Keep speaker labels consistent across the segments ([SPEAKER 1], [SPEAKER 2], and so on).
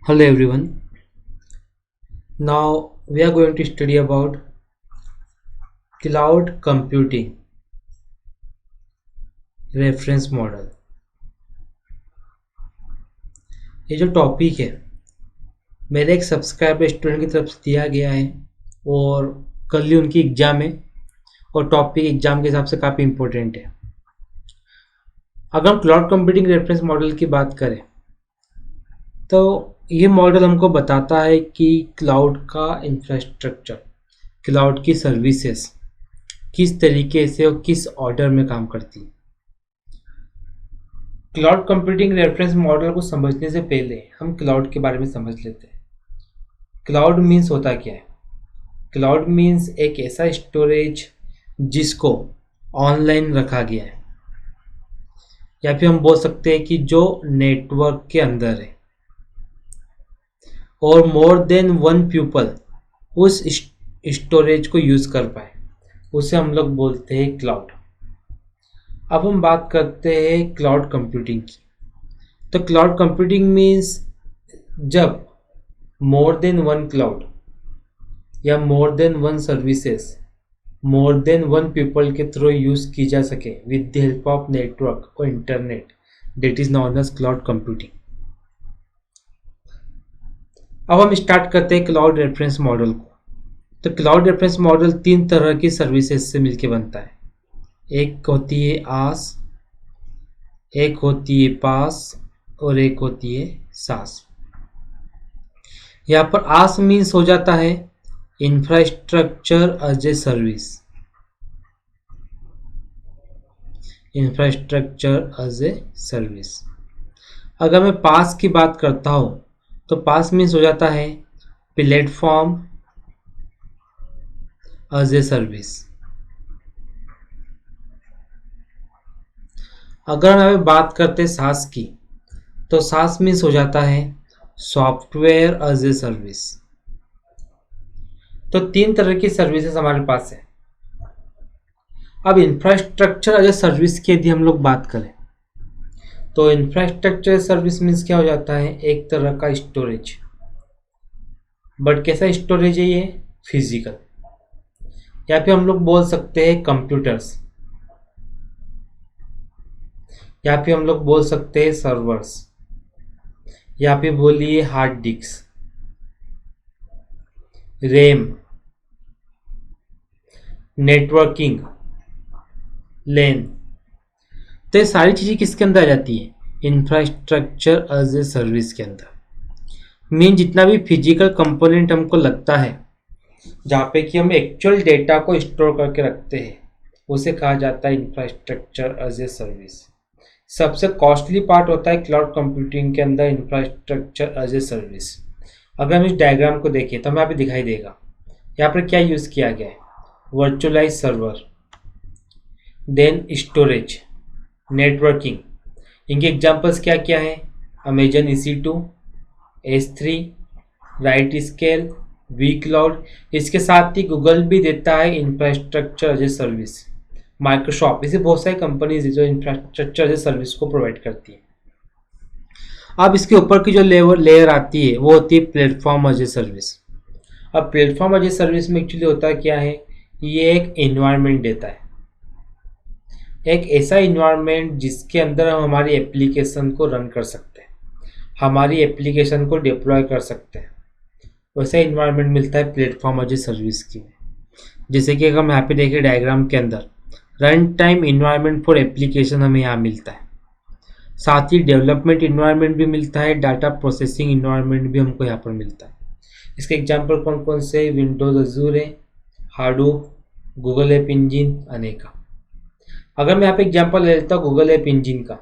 [SPEAKER 1] Hello everyone. Now we are going to study about cloud computing reference model. ये जो topic है मेरे एक सब्सक्राइबर स्टूडेंट की तरफ से दिया गया है और कल ही उनकी एग्ज़ाम है और टॉपिक एग्ज़ाम के हिसाब से काफ़ी इम्पोर्टेंट है। अगर हम क्लाउड कंप्यूटिंग रेफरेंस मॉडल की बात करें तो ये मॉडल हमको बताता है कि क्लाउड का इंफ्रास्ट्रक्चर, क्लाउड की सर्विसेज किस तरीके से और किस ऑर्डर में काम करती है। क्लाउड कंप्यूटिंग रेफरेंस मॉडल को समझने से पहले हम क्लाउड के बारे में समझ लेते हैं। क्लाउड मीन्स होता क्या है? क्लाउड मीन्स एक ऐसा स्टोरेज जिसको ऑनलाइन रखा गया है, या फिर हम बोल सकते हैं कि जो नेटवर्क के अंदर है और मोर देन वन पीपल उस स्टोरेज को यूज़ कर पाए, उसे हम लोग बोलते हैं क्लाउड। अब हम बात करते हैं क्लाउड कंप्यूटिंग की। तो क्लाउड कंप्यूटिंग मीन्स जब मोर देन वन क्लाउड या more than one services more than one people के थ्रू यूज़ की जा सके with the help of network और internet, that is known as cloud computing. अब हम स्टार्ट करते हैं क्लाउड रेफरेंस मॉडल को। तो क्लाउड रेफरेंस मॉडल तीन तरह की सर्विसेज से मिलकर बनता है। एक होती है आस, एक होती है पास और एक होती है सास। यहाँ पर आस मीन्स हो जाता है infrastructure as a service, infrastructure as a service. अगर मैं पास की बात करता हूँ तो पास मीन्स हो जाता है प्लेटफॉर्म एज ए सर्विस। अगर हम यहाँ पे बात करते हैं सास की तो सास मीन्स हो जाता है सॉफ्टवेयर एज ए सर्विस। तो तीन तरह की सर्विसेज हमारे पास है। अब इंफ्रास्ट्रक्चर एज ए सर्विस की यदि हम लोग बात करें तो इंफ्रास्ट्रक्चर सर्विस मीन्स क्या हो जाता है? एक तरह का स्टोरेज, बट कैसा स्टोरेज है ये? फिजिकल। या फिर हम लोग बोल सकते हैं कंप्यूटर्स, या फिर हम लोग बोल सकते हैं सर्वर्स, या फिर बोलिए हार्ड डिस्क, रैम, नेटवर्किंग, लैन। तो ये सारी चीज़ें किसके अंदर आ जाती है? इंफ्रास्ट्रक्चर एज ए सर्विस के अंदर। मीन जितना भी फिजिकल कंपोनेंट हमको लगता है जहाँ पे कि हम एक्चुअल डेटा को स्टोर करके रखते हैं, उसे कहा जाता है इंफ्रास्ट्रक्चर एज ए सर्विस। सबसे कॉस्टली पार्ट होता है क्लाउड कंप्यूटिंग के अंदर इंफ्रास्ट्रक्चर एज ए सर्विस। अगर हम इस डायग्राम को देखें तो हमें यहाँ पे दिखाई देगा यहाँ पर क्या यूज़ किया गया है? Virtualize server, then storage, networking. इनके एग्जांपल्स क्या क्या है? Amazon EC2, S3, right scale, V cloud. इसके साथ ही गूगल भी देता है infrastructure as a service. Microsoft, इसे बहुत सारी कंपनीज है जो इंफ्रास्ट्रक्चर एज ए सर्विस को प्रोवाइड करती है। अब इसके ऊपर की जो लेयर आती है वो होती है प्लेटफॉर्म एज ए सर्विस। अब प्लेटफॉर्म एज ए सर्विस में एक्चुअली होता क्या है? ये एक एनवायरनमेंट देता है, एक ऐसा इन्वायरमेंट जिसके अंदर हम हमारी एप्लीकेशन को रन कर सकते हैं, हमारी एप्लीकेशन को डिप्लॉय कर सकते हैं। वैसा इन्वायरमेंट मिलता है प्लेटफॉर्म एज ए सर्विस की। जैसे कि अगर हम यहाँ पे देखें डायग्राम के अंदर, run time environment for application हमें यहाँ मिलता है, साथ ही डेवलपमेंट इन्वायरमेंट भी मिलता है, डाटा प्रोसेसिंग इन्वायरमेंट भी हमको यहाँ पर मिलता है। इसके एग्जाम्पल कौन कौन से? विंडोज अजूर है, हाडूप, गूगल ऐप इंजिन, अनेका। अगर मैं यहाँ पे एग्जांपल ले लेता हूँ गूगल ऐप इंजिन का,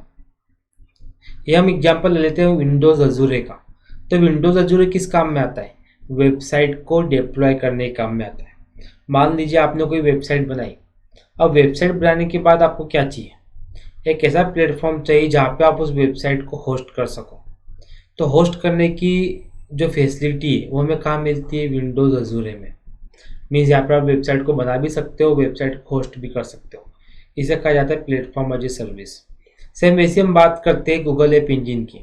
[SPEAKER 1] ये हम एग्जांपल ले लेते हैं विंडोज़ अजूरे का। तो विंडोज़ अजूरे किस काम में आता है? वेबसाइट को डिप्लॉय करने के काम में आता है। मान लीजिए आपने कोई वेबसाइट बनाई। अब वेबसाइट बनाने के बाद आपको क्या चाहिए? एक ऐसा प्लेटफॉर्म चाहिए जहाँ पे आप उस वेबसाइट को होस्ट कर सको। तो होस्ट करने की जो फैसिलिटी है वो हमें कहाँ मिलती है? विंडोज़ अजूरे में। मीन्स यहाँ पर आप वेबसाइट को बना भी सकते हो, वेबसाइट को होस्ट भी कर सकते हो। इसे कहा जाता है platform as a service. Same वैसे हम बात करते हैं गूगल ऐप इंजिन की।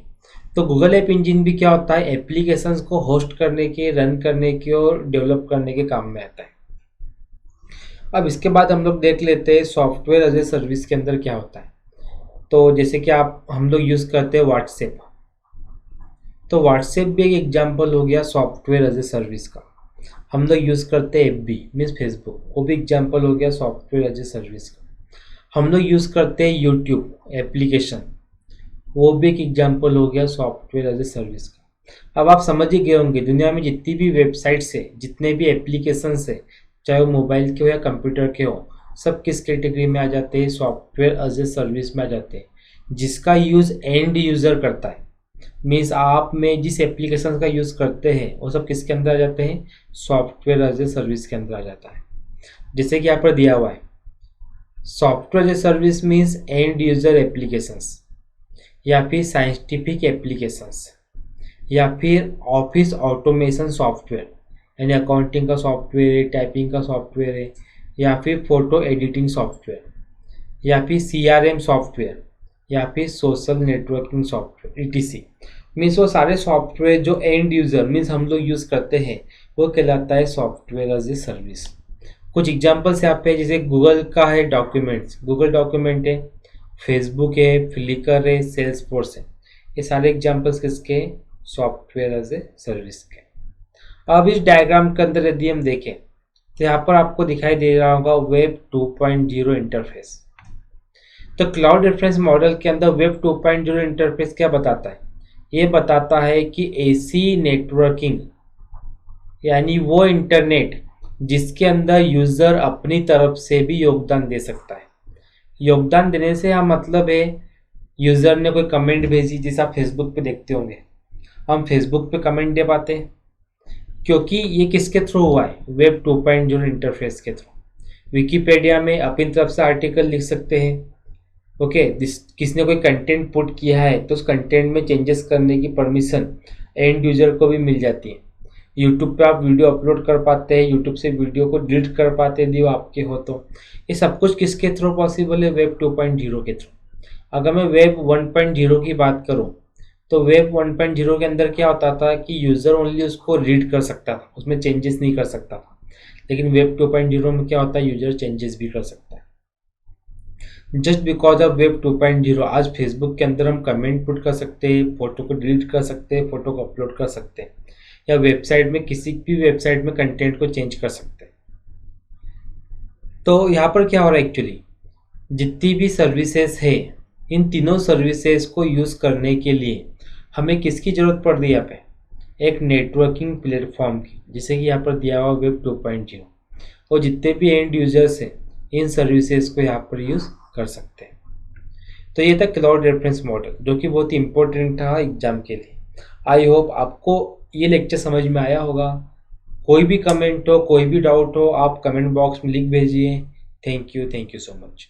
[SPEAKER 1] तो गूगल ऐप इंजन भी क्या होता है, एप्लीकेशंस को होस्ट करने के, रन करने के और डेवलप करने के काम में आता है। अब इसके बाद हम लोग देख लेते हैं सॉफ्टवेयर एज ए सर्विस के अंदर क्या होता है। तो जैसे कि हम लोग यूज़ करते हैं व्हाट्सएप, तो व्हाट्सएप भी एक एग्जाम्पल हो गया सॉफ्टवेयर एज ए सर्विस का। हम लोग यूज़ करते हैं एफबी मीन्स फेसबुक, वो भी एग्जाम्पल हो गया सॉफ्टवेयर एज ए सर्विस का। हम लोग यूज़ करते हैं यूट्यूब एप्लीकेशन, वो भी एक एग्जाम्पल हो गया सॉफ्टवेयर एज ए सर्विस का। अब आप समझ ही गए होंगे दुनिया में जितनी भी वेबसाइट्स है, जितने भी एप्लीकेशंस है, चाहे वो मोबाइल के हो या कंप्यूटर के हो, सब किस कैटेगरी में आ जाते हैं, सॉफ्टवेयर एज ए सर्विस में आ जाते हैं। जिसका यूज़ एंड यूज़र करता है, मीन्स आप में जिस एप्लीकेशन का यूज़ करते हैं वो सब किसके अंदर आ जाते हैं, सॉफ्टवेयर एज ए सर्विस के अंदर आ जाता है। जैसे कि यहाँ पर दिया हुआ है software as a service means end user applications, या फिर साइंटिफिक एप्लीकेशंस, या फिर ऑफिस ऑटोमेशन सॉफ्टवेयर, यानी अकाउंटिंग का सॉफ्टवेयर है, टाइपिंग का सॉफ्टवेयर है, या फिर फोटो एडिटिंग सॉफ्टवेयर, या फिर CRM सॉफ्टवेयर, या फिर social networking software ETC। Means वो सारे सॉफ्टवेयर जो एंड यूज़र मीन्स हम लोग यूज़ करते हैं वो कहलाता है सॉफ्टवेयर एज ए सर्विस। कुछ एग्जांपल्स यहाँ पे जैसे गूगल का है डॉक्यूमेंट्स, गूगल डॉक्यूमेंट है, फेसबुक है, फ्लिकर है, सेल्सफोर्स है, ये सारे एग्जांपल्स किसके, सॉफ्टवेयर एज ए सर्विस के। अब इस डायग्राम के अंदर यदि हम देखें तो यहाँ पर आपको दिखाई दे रहा होगा वेब 2.0 इंटरफेस। तो क्लाउड रेफरेंस मॉडल के अंदर वेब 2.0 इंटरफेस क्या बताता है, ये बताता है कि AC नेटवर्किंग, यानी वो इंटरनेट जिसके अंदर यूज़र अपनी तरफ से भी योगदान दे सकता है। योगदान देने से हम मतलब है यूज़र ने कोई कमेंट भेजी, जैसे आप फेसबुक पे देखते होंगे, हम फेसबुक पे कमेंट दे पाते हैं क्योंकि ये किसके थ्रू हुआ है, वेब 2.0 इंटरफेस के थ्रू। विकीपीडिया में अपनी तरफ से आर्टिकल लिख सकते हैं, ओके। किसने कोई कंटेंट पुट किया है तो उस कंटेंट में चेंजेस करने की परमिशन एंड यूजर को भी मिल जाती है। यूट्यूब पे आप वीडियो अपलोड कर पाते हैं, यूट्यूब से वीडियो को डिलीट कर पाते हैं यदि वो आपके हो तो। ये सब कुछ किसके थ्रू पॉसिबल है, वेब 2.0 के थ्रू। अगर मैं वेब 1.0 की बात करूं तो वेब 1.0 के अंदर क्या होता था कि यूज़र ओनली उसको रीड कर सकता था, उसमें चेंजेस नहीं कर सकता था। लेकिन वेब 2.0 में क्या होता है, यूजर चेंजेस भी कर सकता है। जस्ट बिकॉज ऑफ वेब 2.0 आज फेसबुक के अंदर हम कमेंट पुट कर सकते हैं, फोटो को डिलीट कर सकते हैं, फोटो को अपलोड कर सकते हैं, या वेबसाइट में किसी भी वेबसाइट में कंटेंट को चेंज कर सकते हैं। तो यहाँ पर क्या हो रहा है एक्चुअली, जितनी भी सर्विसेज है इन तीनों सर्विसेज को यूज़ करने के लिए हमें किसकी ज़रूरत पड़ रही है यहाँ पे, एक नेटवर्किंग प्लेटफॉर्म की, जैसे कि यहाँ पर दिया हुआ वेब 2.0। और जितने भी एंड यूजर्स हैं इन सर्विसेज को यहाँ पर यूज़ कर सकते हैं। तो ये था क्लाउड रेफरेंस मॉडल जो कि बहुत ही इंपॉर्टेंट था एग्जाम के लिए। आई होप आपको ये लेक्चर समझ में आया होगा। कोई भी कमेंट हो, कोई भी डाउट हो, आप कमेंट बॉक्स में लिख भेजिए। Thank you so much.